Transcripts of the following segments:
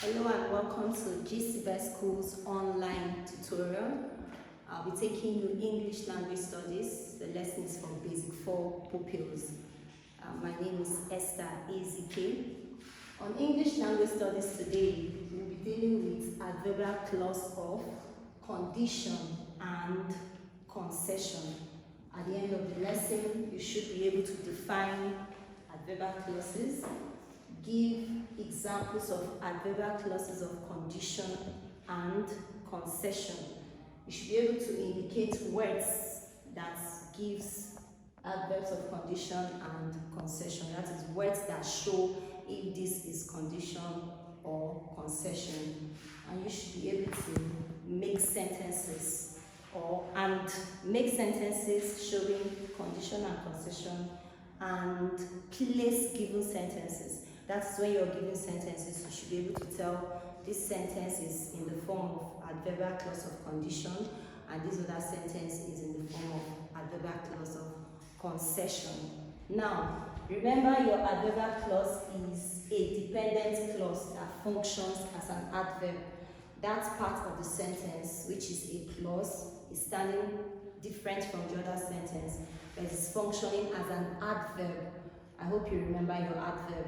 Hello and welcome to GCBest School's online tutorial. I'll be taking you English language studies. The lesson is from Basic 4 Pupils. My name is Esther Ezike. On English language studies today, we'll be dealing with adverbial clause of condition and concession. At the end of the lesson, you should be able to define adverbial clauses, give examples of adverbial clauses of condition and concession. You should be able to indicate words that gives adverbs of condition and concession. That is, words that show if this is condition or concession. And you should be able to make sentences make sentences showing condition and concession and place given sentences. That's when you're giving sentences, you should be able to tell this sentence is in the form of adverbial clause of condition and this other sentence is in the form of adverbial clause of concession. Now, remember your adverbial clause is a dependent clause that functions as an adverb. That part of the sentence, which is a clause, is standing different from the other sentence, but it's functioning as an adverb. I hope you remember your adverb.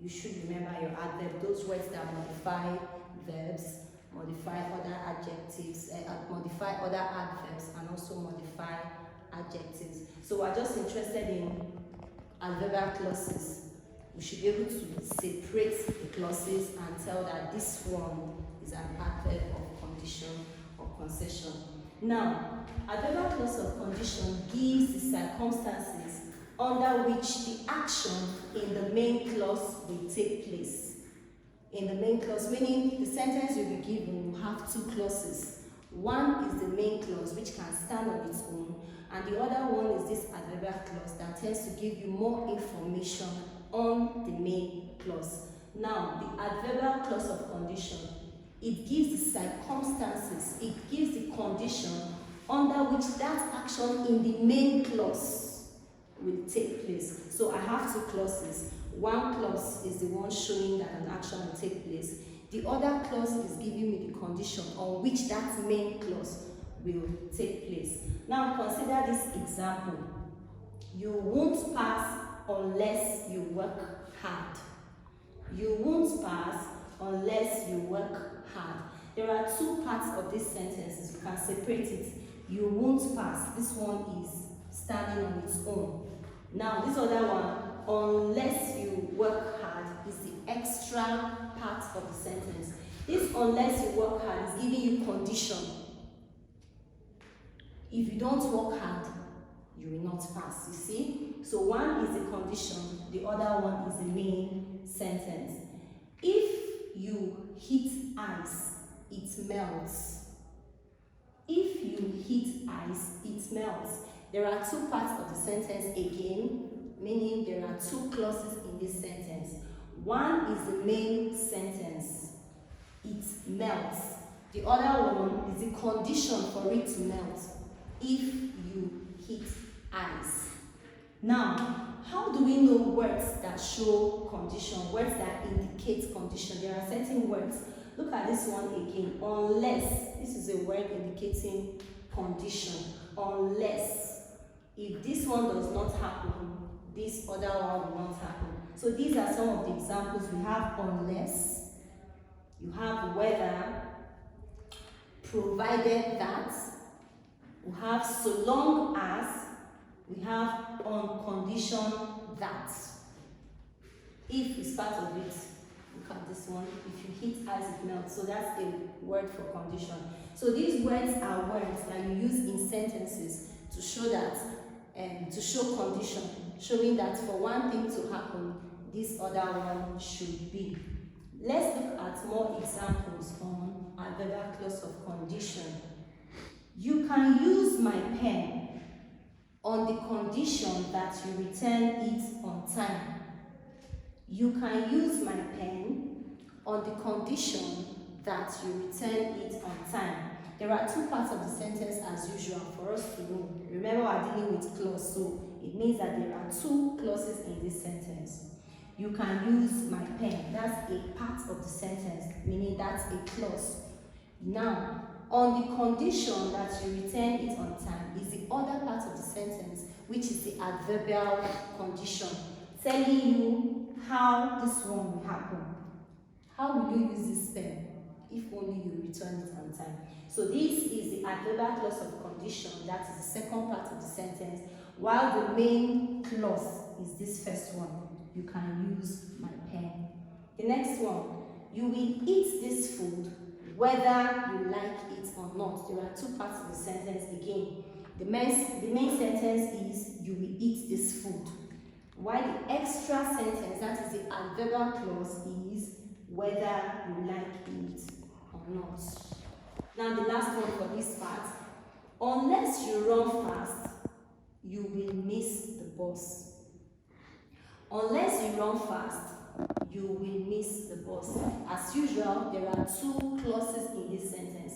You should remember your adverb, those words that modify verbs, modify other adjectives, modify other adverbs, and also modify adjectives. So we're just interested in adverbial clauses. We should be able to separate the clauses and tell that this one is an adverb of condition or concession. Now, adverbial clause of condition gives the circumstances under which the action in the main clause will take place. In the main clause, meaning the sentence you'll be given will have two clauses. One is the main clause, which can stand on its own, and the other one is this adverbial clause that tends to give you more information on the main clause. Now, the adverbial clause of condition, it gives the circumstances, it gives the condition under which that action in the main clause will take place. So I have two clauses. One clause is the one showing that an action will take place. The other clause is giving me the condition on which that main clause will take place. Now consider this example. You won't pass unless you work hard. You won't pass unless you work hard. There are two parts of this sentence. You can separate it. You won't pass. This one is standing on its own. Now, this other one, unless you work hard, is the extra part of the sentence. This unless you work hard is giving you condition. If you don't work hard, you will not pass, you see? So one is the condition, the other one is the main sentence. If you heat ice, it melts. If you heat ice, it melts. There are two parts of the sentence again, meaning there are two clauses in this sentence. One is the main sentence, it melts. The other one is the condition for it to melt, if you heat ice. Now, how do we know words that show condition, words that indicate condition? There are certain words. Look at this one again, unless. This is a word indicating condition, unless. If this one does not happen, this other one will not happen. So these are some of the examples. We have unless, you have whether, provided that, we have so long as, we have on condition that. If is part of it. Look at this one. If you heat ice, it melts. So that's a word for condition. So these words are words that you use in sentences to show that, to show condition, showing that for one thing to happen, this other one should be. Let's look at more examples on adverbial clause of condition. You can use my pen on the condition that you return it on time. You can use my pen on the condition that you return it on time. There are two parts of the sentence as usual for us to know. Remember, we're dealing with clause, so it means that there are two clauses in this sentence. You can use my pen. That's a part of the sentence, meaning that's a clause. Now, on the condition that you return it on time is the other part of the sentence, which is the adverbial condition, telling you how this one will happen. How will you use this pen? If only you return it on time. So this is the adverbial clause of condition, that is the second part of the sentence, while the main clause is this first one. You can use my pen. The next one, you will eat this food whether you like it or not. There are two parts of the sentence again. The main sentence is you will eat this food, while the extra sentence, that is the adverbial clause, is whether you like it or not. Now the last one for this part, unless you run fast, you will miss the bus. Unless you run fast, you will miss the bus. As usual, there are two clauses in this sentence.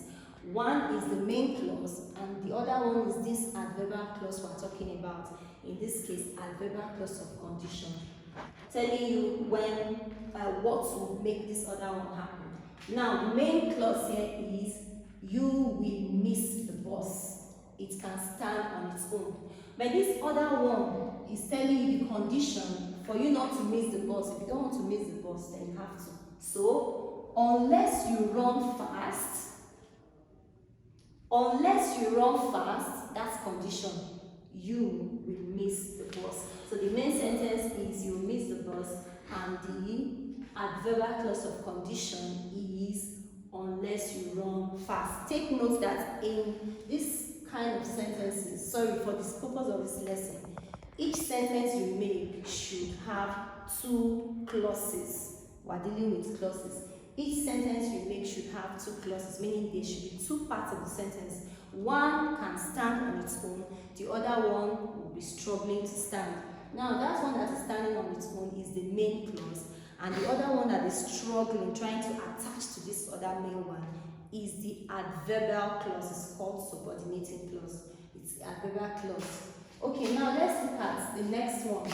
One is the main clause, and the other one is this adverbial clause we're talking about. In this case, adverbial clause of condition, telling you when, what will make this other one happen. Now, the main clause here is you will miss the bus. It can stand on its own. But this other one is telling you the condition for you not to miss the bus. If you don't want to miss the bus, then you have to. So, unless you run fast, that's condition, you will miss the bus. So the main sentence is you will miss the bus, and the adverbial clause of condition is unless you run fast. Take note that in this kind of sentences, sorry, for the purpose of this lesson, each sentence you make should have two clauses. We're dealing with clauses. Each sentence you make should have two clauses, meaning there should be two parts of the sentence. One can stand on its own, the other one will be struggling to stand. Now, that one that is standing on its own is the main clause, and the other one that is struggling, trying to attach to this other main one, is the adverbial clause. It's called subordinating clause. It's the adverbial clause. Okay, now let's look at the next one,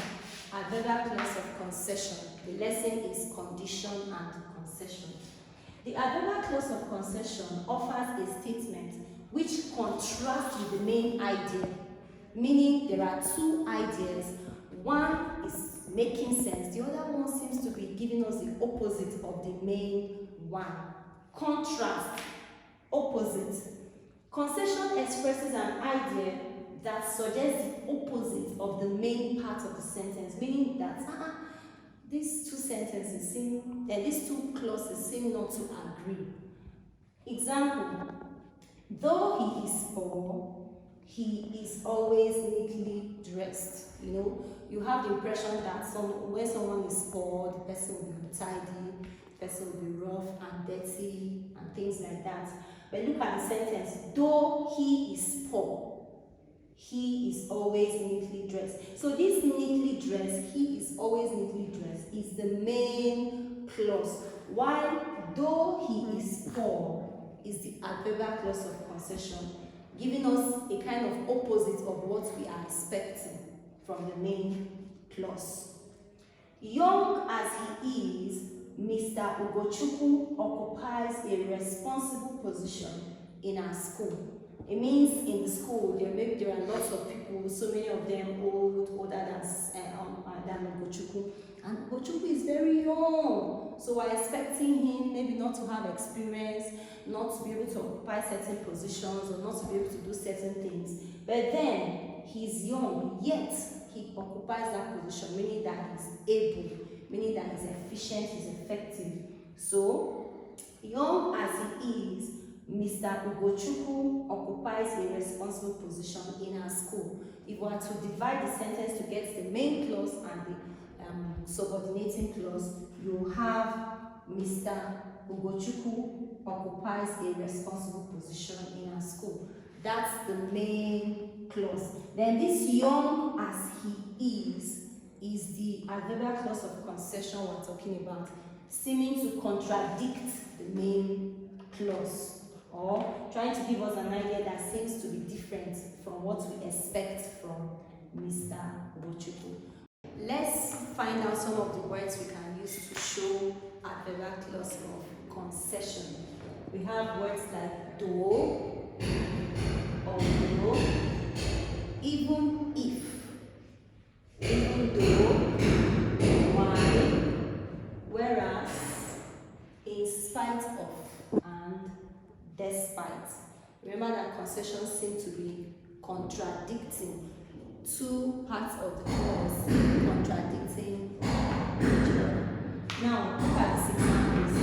adverbial clause of concession. The lesson is condition and concession. The adverbial clause of concession offers a statement which contrasts with the main idea, meaning there are two ideas. One is making sense, the other one seems to be giving us the opposite of the main one. Contrast, opposite. Concession expresses an idea that suggests the opposite of the main part of the sentence, meaning that these two sentences seem, these two clauses seem not to agree. Example, though he is poor, he is always neatly dressed. You know, you have the impression that when someone is poor, the person will be untidy, the person will be rough and dirty and things like that. But look at the sentence, though he is poor, he is always neatly dressed. So this neatly dressed, he is always neatly dressed, is the main clause. While though he is poor is the adverbial clause of concession, giving us a kind of opposite of what we are expecting from the main clause. Young as he is, Mr. Ugochukwu occupies a responsible position in our school. It means in the school, there are lots of people, so many of them older than Ugochukwu. And Ugochukwu is very young, so we're expecting him maybe not to have experience, not to be able to occupy certain positions, or not to be able to do certain things. But then, he's young, yet he occupies that position, meaning that he's able, meaning that he's efficient, he's effective. So, young as he is, Mr. Ugochukwu occupies a responsible position in our school. If we are to divide the sentence to get the main clause and the subordinating clause, you have Mr. Ugochukwu occupies a responsible position in our school. That's the main clause. Then this young as he is the adverbial clause of concession we're talking about, seeming to contradict the main clause, or trying to give us an idea that seems to be different from what we expect from Mr. Ugochukwu. Let's find out some of the words we can use to show adverbial clause of concession. We have words like though, although, even if, even though, while, whereas, in spite of, and despite. Remember that concessions seem to be contradicting. Two parts of the clause contradicting each other. Now, look at this examples.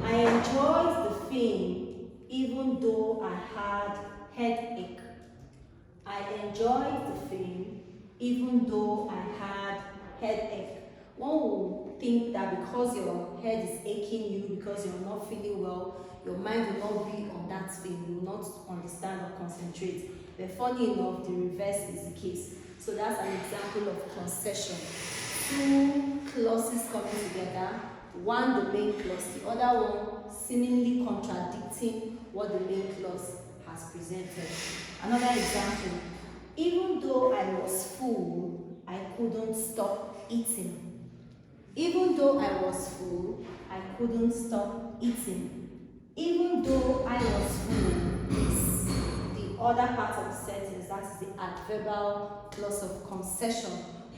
I enjoyed the film even though I had headache. I enjoyed the film even though I had headache. One will think that because your head is aching you, because you're not feeling well, your mind will not be on that film, you will not understand or concentrate. But funny enough, the reverse is the case. So that's an example of concession. Two clauses coming together, one the main clause, the other one seemingly contradicting what the main clause has presented. Another example, even though I was full, I couldn't stop eating. Even though I was full, I couldn't stop eating. Even though I was full is the other part of the sentence, that is the adverbial clause of concession.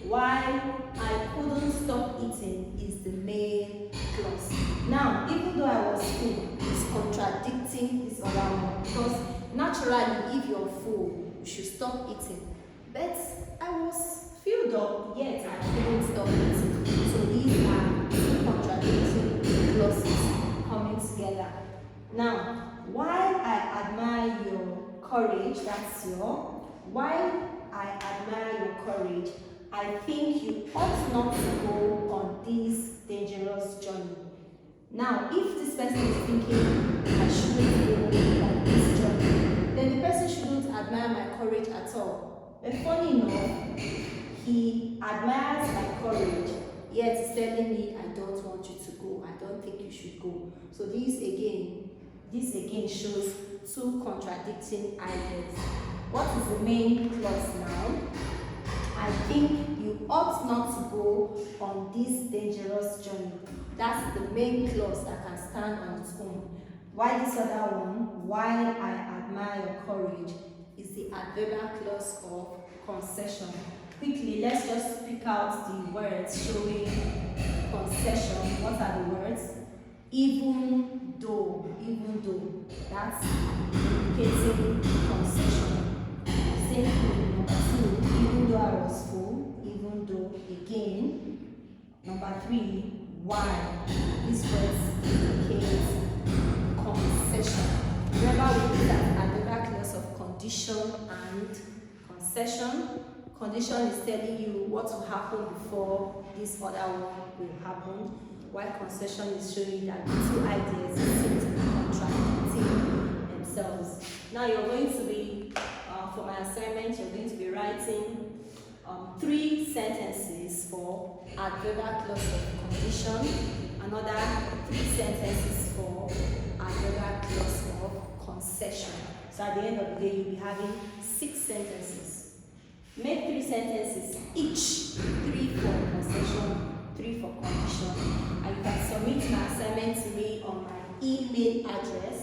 While I couldn't stop eating is the main clause. Now, even though I was full, it's contradicting this other one, because naturally, if you're full, you should stop eating. But I was filled up, yet I couldn't stop eating. So these are two contradicting clauses coming together. Now, while I admire your courage, that's your, while I admire your courage, I think you ought not to go on this dangerous journey. Now, if this person is thinking I shouldn't go on this journey, then the person shouldn't admire my courage at all. But funny enough, he admires my courage, yet he's telling me I don't want you to go, I don't think you should go. So this again shows two contradicting ideas. What is the main clause now? I think you ought not to go on this dangerous journey. That's the main clause that can stand on its own. While this other one, while I admire your courage, is the adverbial clause of concession. Quickly, let's just pick out the words showing concession. What are the words? Even though, that's indicating concession. Same thing, number two, even though I was full, even though, again. Number three, why? These words indicate concession. Remember, we did that adverbial clause of condition and concession. Condition is telling you what will happen before this other one will happen, while concession is showing that the two ideas seem to be contradicting themselves. Now you're going to be, for my assignment, you're going to be writing 3 sentences for adverbial clause of condition, another 3 sentences for adverbial clause of concession. So at the end of the day, you'll be having 6 sentences. Make 3 sentences each, 3 for concession, 3 for condition. And you can submit my assignment to me on my email address,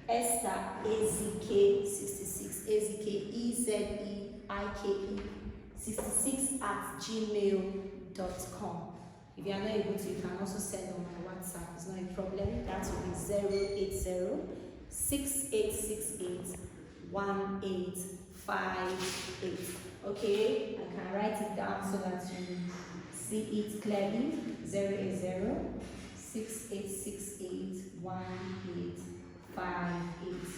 EzekEzeike66, EzekEzeike66@gmail.com. If you are not able to, you can also send on my WhatsApp. It's not a problem. That will be 080-6868-1858. Okay, I can write it down so that you see it clearly. 080-6868-1858.